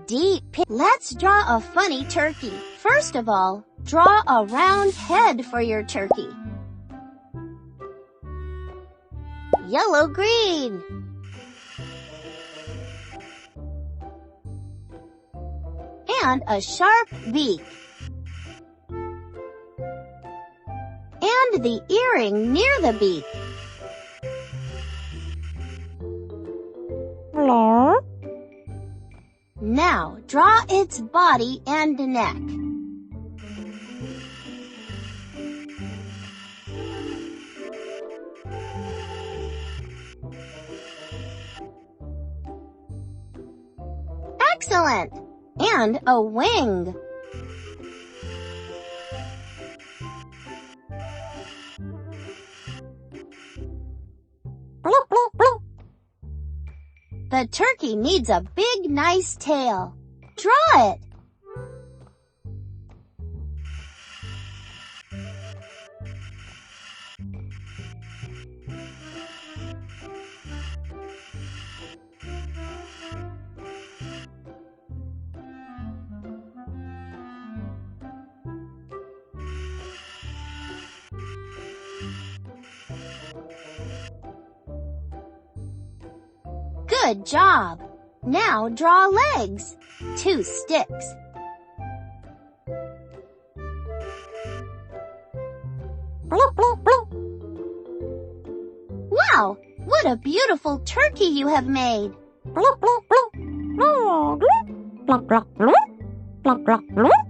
deep pit. Let's draw a funny turkey. First of all, draw a round head for your turkey. Yellow-green. And a sharp beak. And the earring near the beak. Hello? Now, draw its body and neck. Excellent! And a wing. Bloop, bloop, bloop. The turkey needs a big, nice tail. Draw it. Good job! Now draw legs. 2 sticks. Bloop, bloop, bloop. Wow! What a beautiful turkey you have made! Bloop, bloop, bloop. Oh, bloop. Bloop, bloop, bloop. Bloop, bloop, bloop.